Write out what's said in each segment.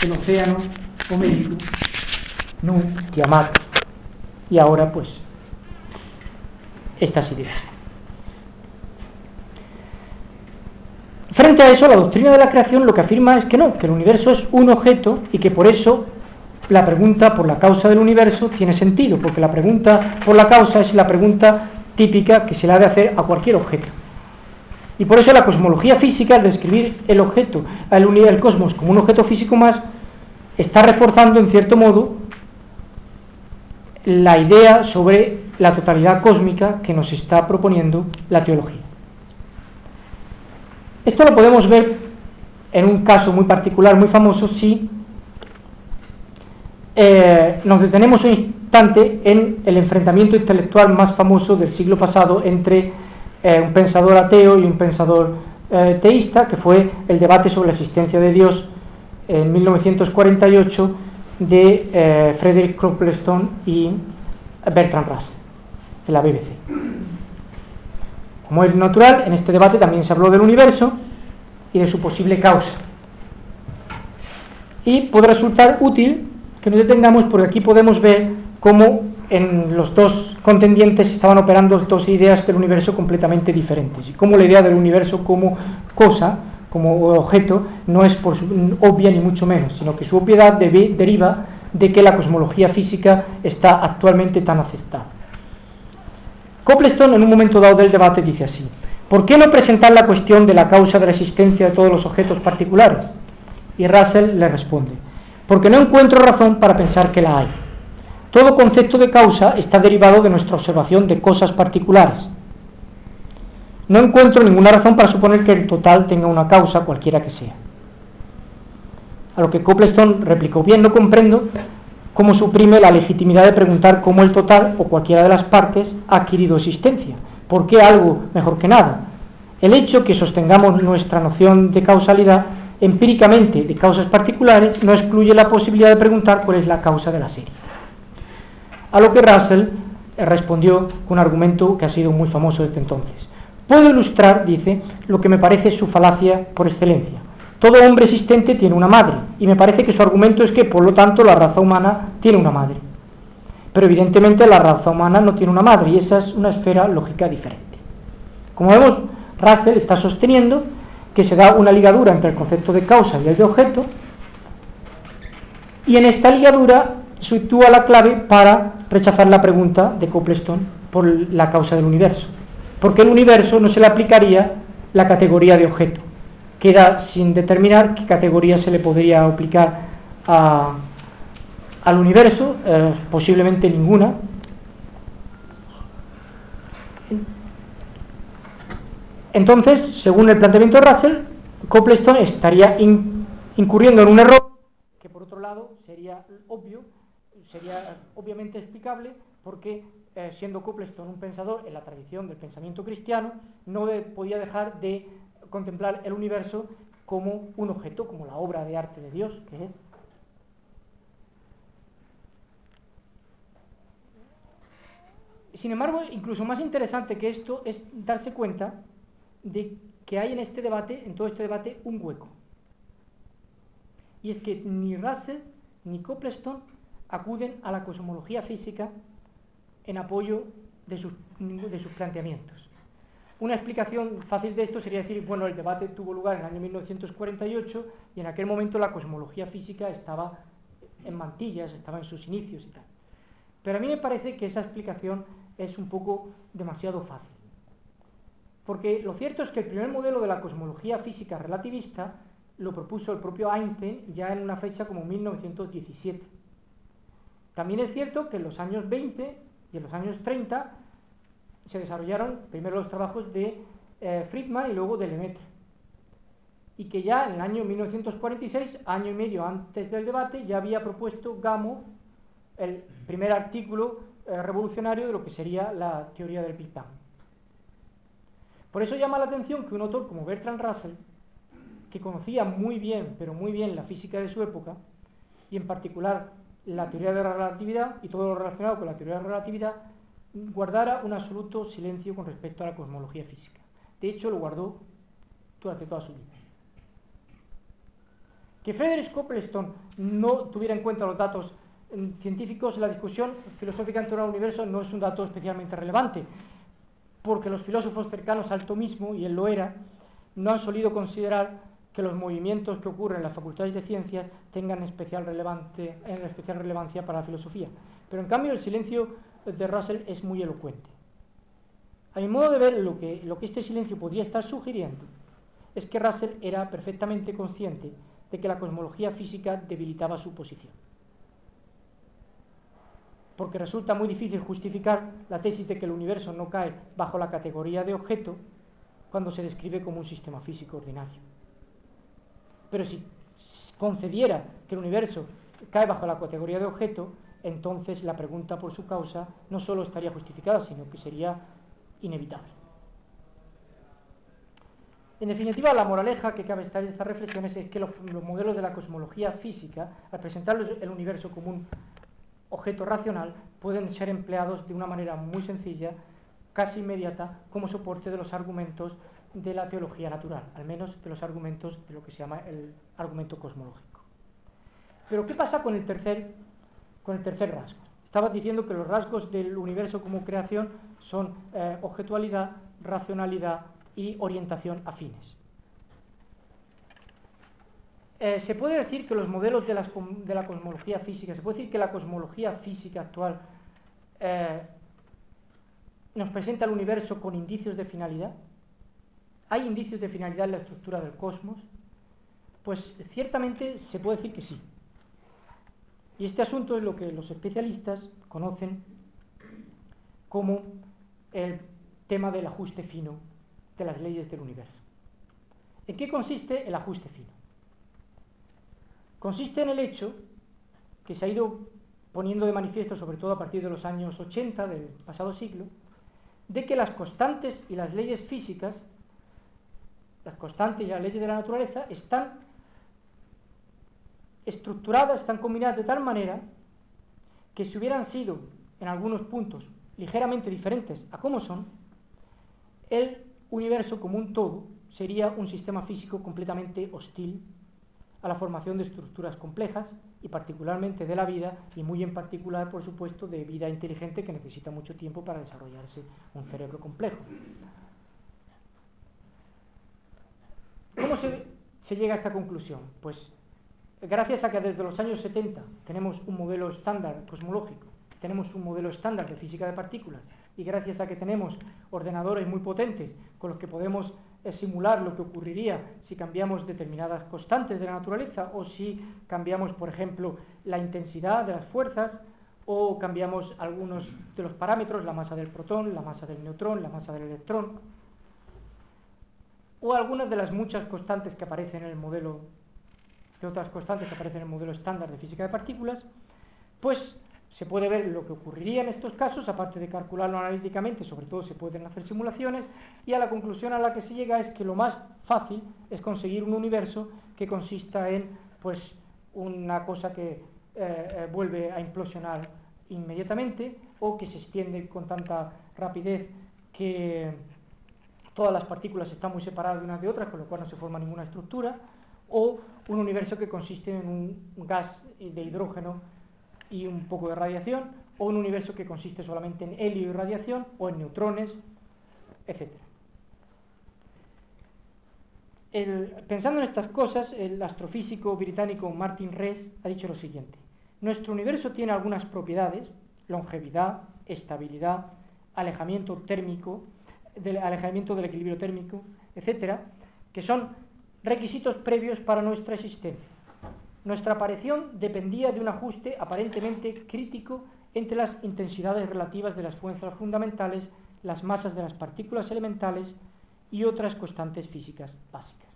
el océano homérico, Nu, Tiamat, y ahora pues estas ideas. Frente a eso, la doctrina de la creación lo que afirma es que no, que el universo es un objeto y que por eso la pregunta por la causa del universo tiene sentido, porque la pregunta por la causa es la pregunta típica que se le ha de hacer a cualquier objeto. Y por eso la cosmología física, al describir el objeto, el cosmos como un objeto físico más, está reforzando en cierto modo la idea sobre la totalidad cósmica que nos está proponiendo la teología. Esto lo podemos ver en un caso muy particular, muy famoso, si nos detenemos un instante en el enfrentamiento intelectual más famoso del siglo pasado entre un pensador ateo y un pensador teísta, que fue el debate sobre la existencia de Dios en 1948 de Frederick Copleston y Bertrand Russell en la BBC. Como es natural, en este debate también se habló del universo y de su posible causa. Y puede resultar útil que nos detengamos porque aquí podemos ver cómo en los dos contendientes estaban operando dos ideas del universo completamente diferentes, y cómo la idea del universo como cosa, como objeto, no es obvia ni mucho menos, sino que su obviedad deriva de que la cosmología física está actualmente tan aceptada. Copleston, en un momento dado del debate, dice así: ¿por qué no presentar la cuestión de la causa de la existencia de todos los objetos particulares? Y Russell le responde: porque no encuentro razón para pensar que la hay. Todo concepto de causa está derivado de nuestra observación de cosas particulares. No encuentro ninguna razón para suponer que el total tenga una causa, cualquiera que sea. A lo que Copleston replicó: bien, no comprendo cómo suprime la legitimidad de preguntar cómo el total o cualquiera de las partes ha adquirido existencia. ¿Por qué algo mejor que nada? El hecho que sostengamos nuestra noción de causalidad empíricamente de causas particulares no excluye la posibilidad de preguntar cuál es la causa de la serie. A lo que Russell respondió con un argumento que ha sido muy famoso desde entonces. Puedo ilustrar, dice, lo que me parece su falacia por excelencia. Todo hombre existente tiene una madre, y me parece que su argumento es que, por lo tanto, la raza humana tiene una madre. Pero evidentemente la raza humana no tiene una madre, y esa es una esfera lógica diferente. Como vemos, Russell está sosteniendo que se da una ligadura entre el concepto de causa y el de objeto, y en esta ligadura sitúa la clave para rechazar la pregunta de Copleston por la causa del universo, porque el universo no se le aplicaría la categoría de objeto. Queda sin determinar qué categoría se le podría aplicar al universo, posiblemente ninguna. Entonces, según el planteamiento de Russell, Copleston estaría incurriendo en un error que, por otro lado, sería obviamente explicable, porque siendo Copleston un pensador en la tradición del pensamiento cristiano, no podía dejar de contemplar el universo como un objeto, como la obra de arte de Dios que es. Sin embargo, incluso más interesante que esto es darse cuenta de que hay en este debate, en todo este debate, un hueco. Y es que ni Russell ni Copleston acuden a la cosmología física en apoyo de sus planteamientos. Una explicación fácil de esto sería decir, bueno, el debate tuvo lugar en el año 1948 y en aquel momento la cosmología física estaba en mantillas, estaba en sus inicios y tal. Pero a mí me parece que esa explicación es un poco demasiado fácil. Porque lo cierto es que el primer modelo de la cosmología física relativista lo propuso el propio Einstein ya en una fecha como 1917. También es cierto que en los años 20 y en los años 30 se desarrollaron primero los trabajos de Friedman y luego de Lemaitre. Y que ya en el año 1946, año y medio antes del debate, ya había propuesto Gamow el primer artículo revolucionario de lo que sería la teoría del Big Bang. Por eso llama la atención que un autor como Bertrand Russell, que conocía muy bien, pero muy bien la física de su época, y en particular la teoría de la relatividad y todo lo relacionado con la teoría de la relatividad, guardara un absoluto silencio con respecto a la cosmología física. De hecho, lo guardó durante toda su vida. Que Frederick Copleston no tuviera en cuenta los datos científicos, la discusión filosófica en torno al universo no es un dato especialmente relevante, porque los filósofos cercanos al tomismo, y él lo era, no han solido considerar que los movimientos que ocurren en las facultades de ciencias tengan especial relevancia para la filosofía. Pero en cambio el silencio de Russell es muy elocuente. A mi modo de ver, lo que este silencio podría estar sugiriendo es que Russell era perfectamente consciente de que la cosmología física debilitaba su posición. Porque resulta muy difícil justificar la tesis de que el universo no cae bajo la categoría de objeto cuando se describe como un sistema físico ordinario. Pero si concediera que el universo cae bajo la categoría de objeto, entonces la pregunta por su causa no solo estaría justificada, sino que sería inevitable. En definitiva, la moraleja que cabe estar en estas reflexiones es que los modelos de la cosmología física, al presentar el universo como un objeto racional, pueden ser empleados de una manera muy sencilla, casi inmediata, como soporte de los argumentos de la teología natural, al menos de los argumentos de lo que se llama el argumento cosmológico. Pero ¿qué pasa con el tercer rasgo? Estaba diciendo que los rasgos del universo como creación son objetualidad, racionalidad y orientación afines. Se puede decir que los modelos de la cosmología física, se puede decir que la cosmología física actual nos presenta el universo con indicios de finalidad. ¿Hay indicios de finalidad en la estructura del cosmos? Pues ciertamente se puede decir que sí. Y este asunto es lo que los especialistas conocen como el tema del ajuste fino de las leyes del universo. ¿En qué consiste el ajuste fino? Consiste en el hecho que se ha ido poniendo de manifiesto, sobre todo a partir de los años 80 del pasado siglo, de que las constantes y las leyes físicas, las constantes y las leyes de la naturaleza, están estructuradas, están combinadas de tal manera que si hubieran sido en algunos puntos ligeramente diferentes a cómo son, el universo como un todo sería un sistema físico completamente hostil a la formación de estructuras complejas y particularmente de la vida, y muy en particular, por supuesto, de vida inteligente que necesita mucho tiempo para desarrollarse un cerebro complejo. ¿Cómo se llega a esta conclusión? Pues gracias a que desde los años 70 tenemos un modelo estándar cosmológico, tenemos un modelo estándar de física de partículas, y gracias a que tenemos ordenadores muy potentes con los que podemos simular lo que ocurriría si cambiamos determinadas constantes de la naturaleza, o si cambiamos, por ejemplo, la intensidad de las fuerzas, o cambiamos algunos de los parámetros, la masa del protón, la masa del neutrón, la masa del electrón, o algunas de las muchas constantes que aparecen en el modelo, de otras constantes que aparecen en el modelo estándar de física de partículas, pues se puede ver lo que ocurriría en estos casos, aparte de calcularlo analíticamente, sobre todo se pueden hacer simulaciones, y a la conclusión a la que se llega es que lo más fácil es conseguir un universo que consista en, pues, una cosa que vuelve a implosionar inmediatamente, o que se extiende con tanta rapidez que todas las partículas están muy separadas de unas de otras, con lo cual no se forma ninguna estructura, o un universo que consiste en un gas de hidrógeno y un poco de radiación, o un universo que consiste solamente en helio y radiación, o en neutrones, etc. Pensando en estas cosas, el astrofísico británico Martin Rees ha dicho lo siguiente: nuestro universo tiene algunas propiedades, longevidad, estabilidad, alejamiento térmico, alejamiento del equilibrio térmico, etc., que son requisitos previos para nuestra existencia. Nuestra aparición dependía de un ajuste aparentemente crítico entre las intensidades relativas de las fuerzas fundamentales, las masas de las partículas elementales y otras constantes físicas básicas.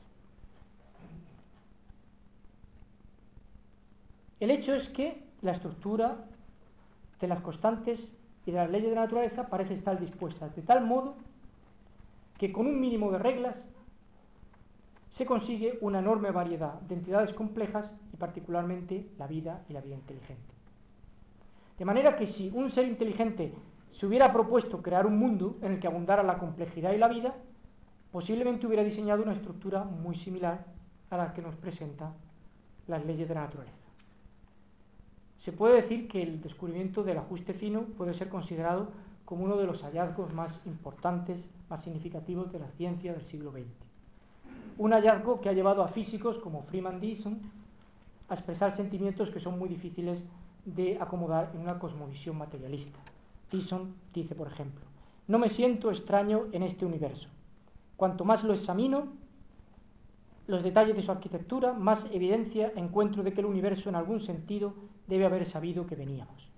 El hecho es que la estructura de las constantes y de las leyes de la naturaleza parece estar dispuestas de tal modo que con un mínimo de reglas se consigue una enorme variedad de entidades complejas, y particularmente la vida y la vida inteligente. De manera que si un ser inteligente se hubiera propuesto crear un mundo en el que abundara la complejidad y la vida, posiblemente hubiera diseñado una estructura muy similar a la que nos presenta las leyes de la naturaleza. Se puede decir que el descubrimiento del ajuste fino puede ser considerado como uno de los hallazgos más importantes, más significativos de la ciencia del siglo XX. Un hallazgo que ha llevado a físicos como Freeman Dyson a expresar sentimientos que son muy difíciles de acomodar en una cosmovisión materialista. Dyson dice, por ejemplo, no me siento extraño en este universo. Cuanto más lo examino, los detalles de su arquitectura, más evidencia encuentro de que el universo en algún sentido debe haber sabido que veníamos.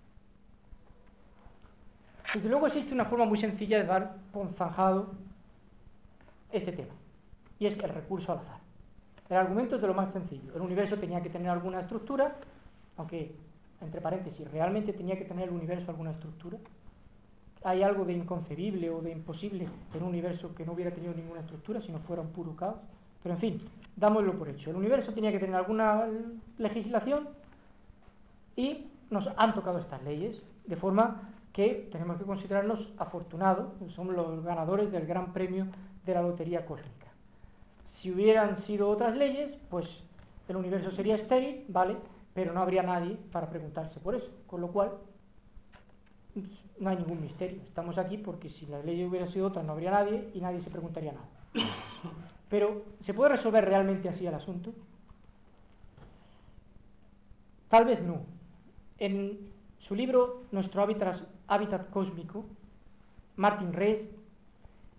Desde luego existe una forma muy sencilla de dar por zanjado este tema, y es el recurso al azar. El argumento es de lo más sencillo. El universo tenía que tener alguna estructura, aunque, entre paréntesis, ¿realmente tenía que tener el universo alguna estructura? ¿Hay algo de inconcebible o de imposible en un universo que no hubiera tenido ninguna estructura, si no fuera un puro caos? Pero en fin, dámoslo por hecho. El universo tenía que tener alguna legislación y nos han tocado estas leyes, de forma que tenemos que considerarnos afortunados, somos los ganadores del gran premio de la lotería cósmica. Si hubieran sido otras leyes, pues el universo sería estéril, ¿vale? Pero no habría nadie para preguntarse por eso, con lo cual no hay ningún misterio. Estamos aquí porque si las leyes hubieran sido otras no habría nadie y nadie se preguntaría nada. Pero, ¿se puede resolver realmente así el asunto? Tal vez no. En su libro Nuestro hábitat cósmico, Martin Rees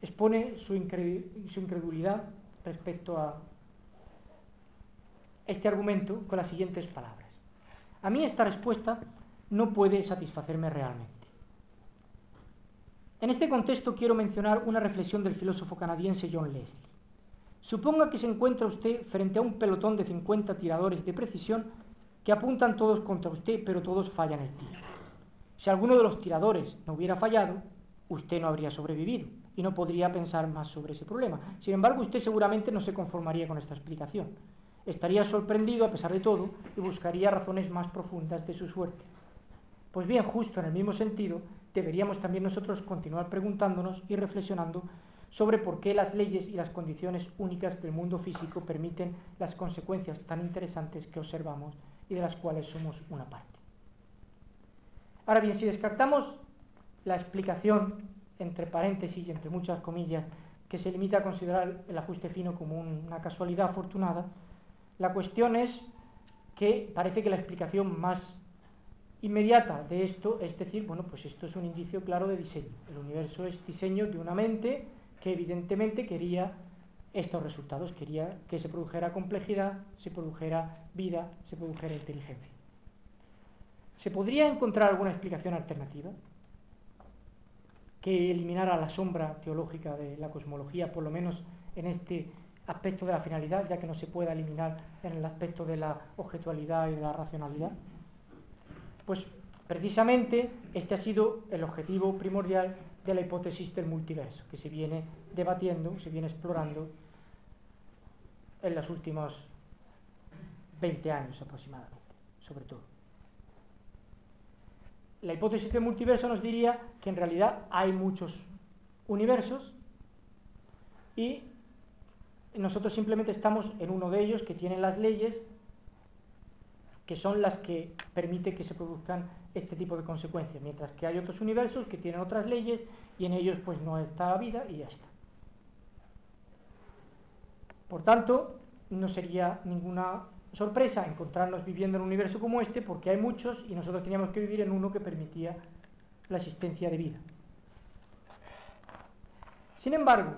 expone su incredulidad respecto a este argumento con las siguientes palabras. A mí esta respuesta no puede satisfacerme realmente. En este contexto quiero mencionar una reflexión del filósofo canadiense John Leslie. Suponga que se encuentra usted frente a un pelotón de 50 tiradores de precisión que apuntan todos contra usted, pero todos fallan el tiro. Si alguno de los tiradores no hubiera fallado, usted no habría sobrevivido y no podría pensar más sobre ese problema. Sin embargo, usted seguramente no se conformaría con esta explicación. Estaría sorprendido a pesar de todo y buscaría razones más profundas de su suerte. Pues bien, justo en el mismo sentido, deberíamos también nosotros continuar preguntándonos y reflexionando sobre por qué las leyes y las condiciones únicas del mundo físico permiten las consecuencias tan interesantes que observamos y de las cuales somos una parte. Ahora bien, si descartamos la explicación, entre paréntesis y entre muchas comillas, que se limita a considerar el ajuste fino como una casualidad afortunada, la cuestión es que parece que la explicación más inmediata de esto es decir, bueno, pues esto es un indicio claro de diseño. El universo es diseño de una mente que evidentemente quería estos resultados, quería que se produjera complejidad, se produjera vida, se produjera inteligencia. ¿Se podría encontrar alguna explicación alternativa que eliminara la sombra teológica de la cosmología, por lo menos en este aspecto de la finalidad, ya que no se pueda eliminar en el aspecto de la objetualidad y de la racionalidad? Pues precisamente este ha sido el objetivo primordial de la hipótesis del multiverso, que se viene debatiendo, se viene explorando en los últimos 20 años aproximadamente, sobre todo. La hipótesis del multiverso nos diría que en realidad hay muchos universos y nosotros simplemente estamos en uno de ellos que tiene las leyes que son las que permiten que se produzcan este tipo de consecuencias, mientras que hay otros universos que tienen otras leyes y en ellos pues no está la vida y ya está. Por tanto, no sería ninguna sorpresa encontrarnos viviendo en un universo como este, porque hay muchos y nosotros teníamos que vivir en uno que permitía la existencia de vida. Sin embargo,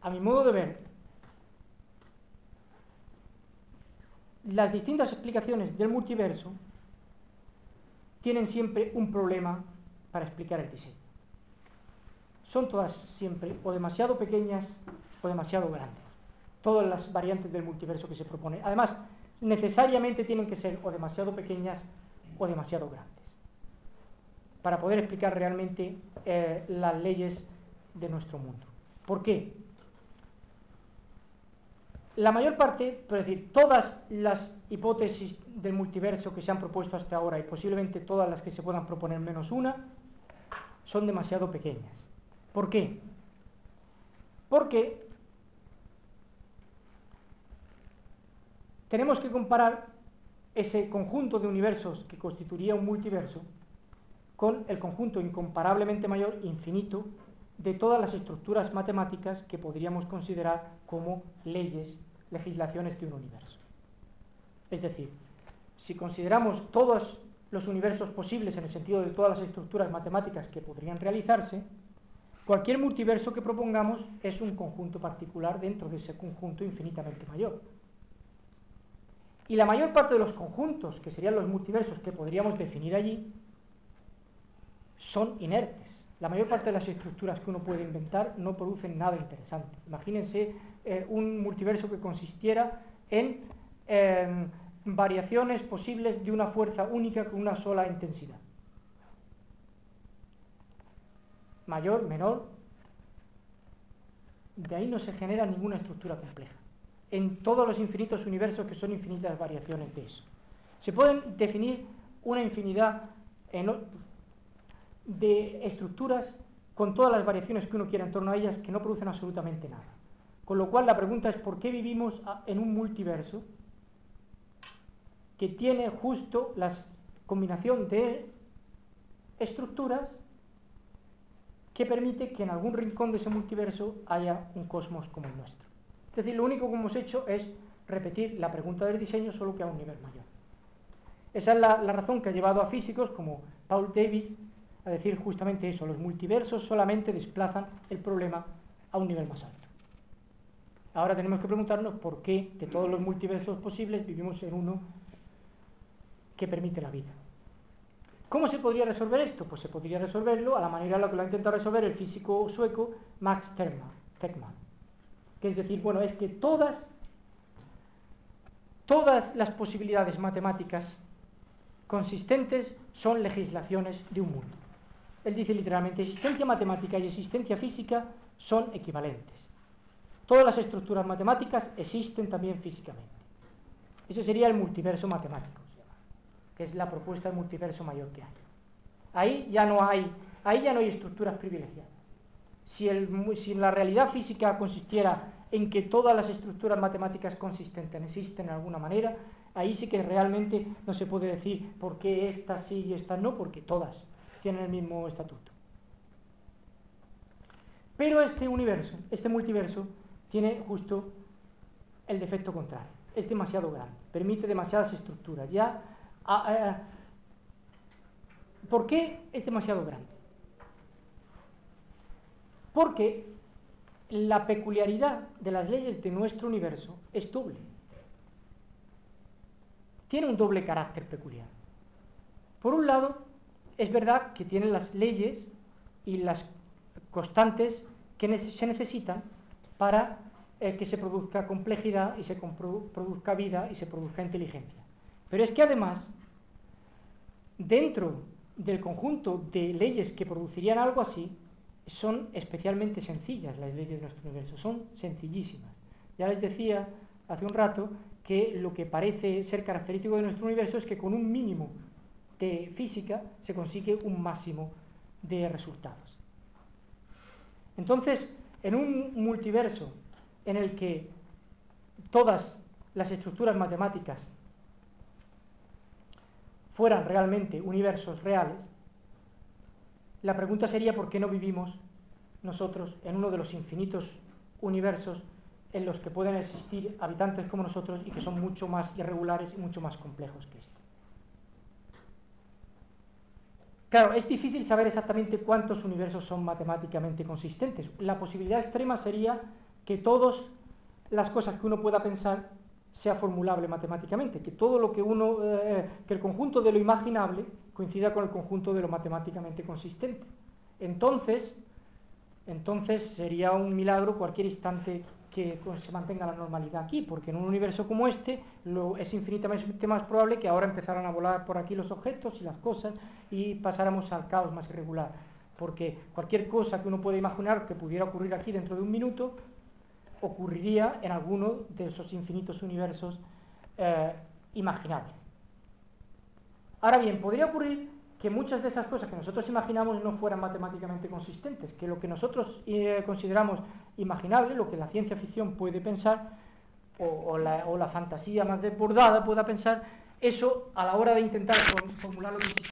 a mi modo de ver, las distintas explicaciones del multiverso tienen siempre un problema para explicar el diseño. Son todas siempre o demasiado pequeñas o demasiado grandes. Todas las variantes del multiverso que se propone. Además, necesariamente tienen que ser o demasiado pequeñas o demasiado grandes para poder explicar realmente las leyes de nuestro mundo. ¿Por qué? La mayor parte, es decir, todas las hipótesis del multiverso que se han propuesto hasta ahora y posiblemente todas las que se puedan proponer menos una, son demasiado pequeñas. ¿Por qué? Porque tenemos que comparar ese conjunto de universos que constituiría un multiverso con el conjunto incomparablemente mayor, infinito, de todas las estructuras matemáticas que podríamos considerar como leyes, legislaciones de un universo. Es decir, si consideramos todos los universos posibles en el sentido de todas las estructuras matemáticas que podrían realizarse, cualquier multiverso que propongamos es un conjunto particular dentro de ese conjunto infinitamente mayor. Y la mayor parte de los conjuntos, que serían los multiversos que podríamos definir allí, son inertes. La mayor parte de las estructuras que uno puede inventar no producen nada interesante. Imagínense un multiverso que consistiera en variaciones posibles de una fuerza única con una sola intensidad. Mayor, menor, de ahí no se genera ninguna estructura compleja. En todos los infinitos universos, que son infinitas variaciones de eso. Se pueden definir una infinidad de estructuras con todas las variaciones que uno quiera en torno a ellas, que no producen absolutamente nada. Con lo cual la pregunta es ¿por qué vivimos en un multiverso que tiene justo la combinación de estructuras que permite que en algún rincón de ese multiverso haya un cosmos como el nuestro? Es decir, lo único que hemos hecho es repetir la pregunta del diseño, solo que a un nivel mayor. Esa es la razón que ha llevado a físicos como Paul Davies a decir justamente eso: los multiversos solamente desplazan el problema a un nivel más alto. Ahora tenemos que preguntarnos por qué de todos los multiversos posibles vivimos en uno que permite la vida. ¿Cómo se podría resolver esto? Pues se podría resolverlo a la manera en la que lo ha intentado resolver el físico sueco Max Tegmark. Que es decir, bueno, es que todas las posibilidades matemáticas consistentes son legislaciones de un mundo. Él dice literalmente: existencia matemática y existencia física son equivalentes. Todas las estructuras matemáticas existen también físicamente. Ese sería el multiverso matemático, que es la propuesta del multiverso mayor que hay. Ahí ya no hay estructuras privilegiadas. Si la realidad física consistiera en que todas las estructuras matemáticas consistentes existen de alguna manera, ahí sí que realmente no se puede decir por qué estas sí y estas no, porque todas tienen el mismo estatuto. Pero este multiverso, tiene justo el defecto contrario. Es demasiado grande, permite demasiadas estructuras. ¿Por qué es demasiado grande? Porque la peculiaridad de las leyes de nuestro universo es doble. Tiene un doble carácter peculiar. Por un lado, es verdad que tiene las leyes y las constantes que se necesitan para que se produzca complejidad y se produzca vida y se produzca inteligencia. Pero es que además, dentro del conjunto de leyes que producirían algo así, son especialmente sencillas las leyes de nuestro universo, son sencillísimas. Ya les decía hace un rato que lo que parece ser característico de nuestro universo es que con un mínimo de física se consigue un máximo de resultados. Entonces, en un multiverso en el que todas las estructuras matemáticas fueran realmente universos reales, la pregunta sería ¿por qué no vivimos nosotros en uno de los infinitos universos en los que pueden existir habitantes como nosotros y que son mucho más irregulares y mucho más complejos que este? Claro, es difícil saber exactamente cuántos universos son matemáticamente consistentes. La posibilidad extrema sería que todas las cosas que uno pueda pensar sea formulable matemáticamente, que todo lo que que el conjunto de lo imaginable coincida con el conjunto de lo matemáticamente consistente. Entonces sería un milagro cualquier instante que se mantenga la normalidad aquí, porque en un universo como este es infinitamente más probable que ahora empezaran a volar por aquí los objetos y las cosas y pasáramos al caos más irregular, porque cualquier cosa que uno pueda imaginar que pudiera ocurrir aquí dentro de un minuto ocurriría en alguno de esos infinitos universos imaginables. Ahora bien, podría ocurrir que muchas de esas cosas que nosotros imaginamos no fueran matemáticamente consistentes, que lo que nosotros consideramos imaginable, lo que la ciencia ficción puede pensar, o la fantasía más desbordada pueda pensar eso a la hora de intentar formular lo que